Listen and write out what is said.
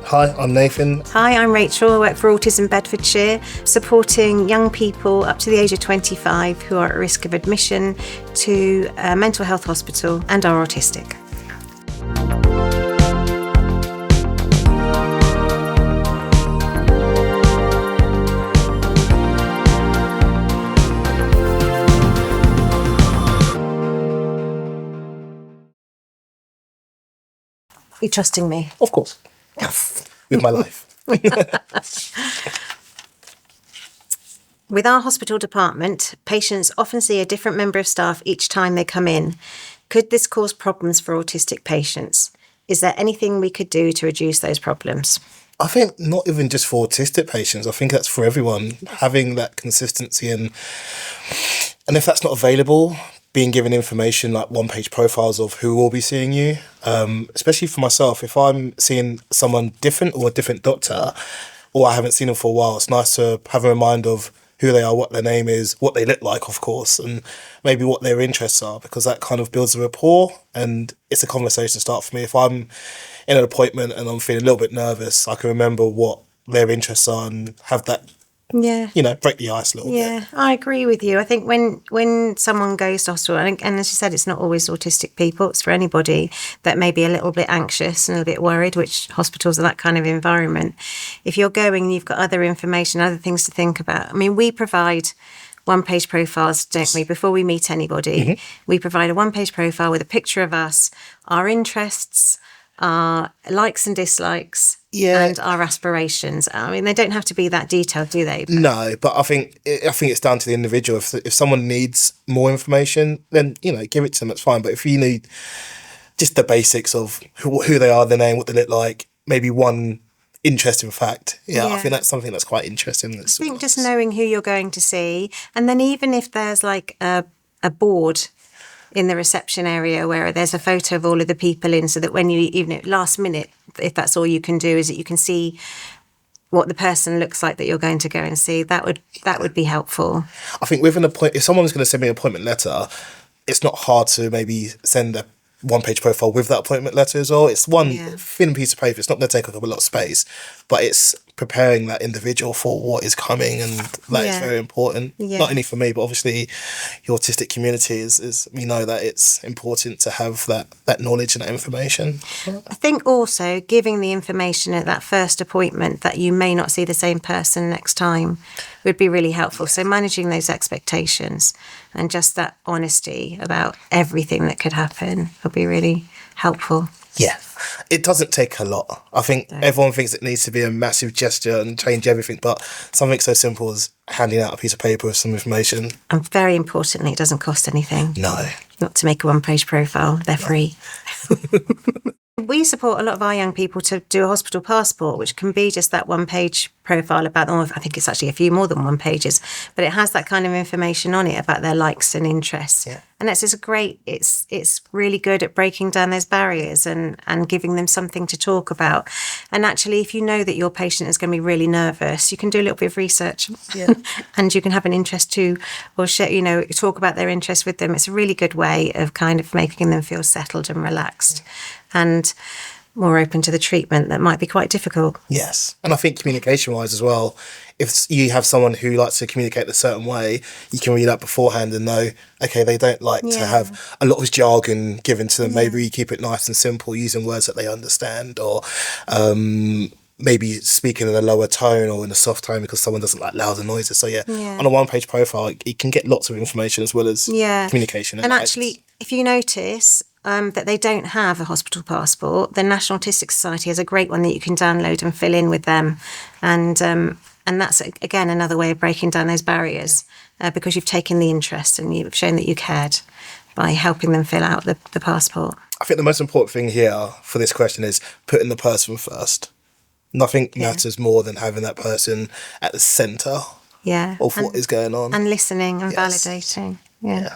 Hi, I'm Nathan. Hi, I'm Rachel. I work for Autism Bedfordshire, supporting young people up to the age of 25 who are at risk of admission to a mental health hospital and are autistic. Are you trusting me? Of course. With my life. With our hospital department, patients often see a different member of staff each time they come in. Could this cause problems for autistic patients? Is there anything we could do to reduce those problems? I think not even just for autistic patients, I think that's for everyone, having that consistency and if that's not available, being given information like one-page profiles of who will be seeing you, especially for myself, if I'm seeing someone different or a different doctor, or I haven't seen them for a while, it's nice to have a reminder of who they are, what their name is, what they look like, of course, and maybe what their interests are, because that kind of builds a rapport and it's a conversation start for me. If I'm in an appointment and I'm feeling a little bit nervous, I can remember what their interests are and have that, break the ice a little bit. Yeah, I agree with you. I think when someone goes to hospital, and as you said, it's not always autistic people, it's for anybody that may be a little bit anxious and a bit worried, which hospitals are that kind of environment. If you're going and you've got other information, other things to think about. I mean, we provide one-page profiles, don't we, before we meet anybody. Mm-hmm. We provide a one-page profile with a picture of us, our interests, our likes and dislikes, and our aspirations. I mean, they don't have to be that detailed, do they? No, but I think it's down to the individual. If someone needs more information, then give it to them. It's fine. But if you need just the basics of who they are, their name, what they look like, maybe one interesting fact. I think that's something that's quite interesting. I think just knowing who you're going to see, and then even if there's like a board in the reception area where there's a photo of all of the people in, so that when you, even at last minute, if that's all you can do, is that you can see what the person looks like that you're going to go and see, that would be helpful. I think with if someone's going to send me an appointment letter, it's not hard to maybe send a one-page profile with that appointment letter as well. It's one thin piece of paper. It's not going to take up a lot of space, but it's preparing that individual for what is coming, and that is very important. Not only for me, but obviously the autistic community is we know that it's important to have that knowledge and that information. I think also giving the information at that first appointment that you may not see the same person next time would be really helpful. So managing those expectations and just that honesty about everything that could happen would be really helpful. Yeah, it doesn't take a lot. I think everyone thinks it needs to be a massive gesture and change everything, but something so simple as handing out a piece of paper with some information. And very importantly, it doesn't cost anything. No. Not to make a one-page profile. They're free. We support a lot of our young people to do a hospital passport, which can be just that one-page profile about them. I think it's actually a few more than one pages, but it has that kind of information on it about their likes and interests. Yeah. And it's really good at breaking down those barriers and giving them something to talk about. And actually, if you know that your patient is going to be really nervous, you can do a little bit of research, and you can have an interest too, or share, talk about their interest with them. It's a really good way of kind of making them feel settled and relaxed. And more open to the treatment that might be quite difficult. Yes. And I think communication-wise as well, if you have someone who likes to communicate a certain way, you can read that beforehand and know, okay, they don't like to have a lot of jargon given to them. Yeah. Maybe you keep it nice and simple, using words that they understand, or maybe speaking in a lower tone or in a soft tone because someone doesn't like louder noises. So on a one-page profile, it can get lots of information as well as communication. And actually, if you notice that they don't have a hospital passport, the National Autistic Society has a great one that you can download and fill in with them. And that's, again, another way of breaking down those barriers because you've taken the interest and you've shown that you cared by helping them fill out the passport. I think the most important thing here for this question is putting the person first. Nothing matters more than having that person at the centre of what is going on. And listening and validating. Yeah.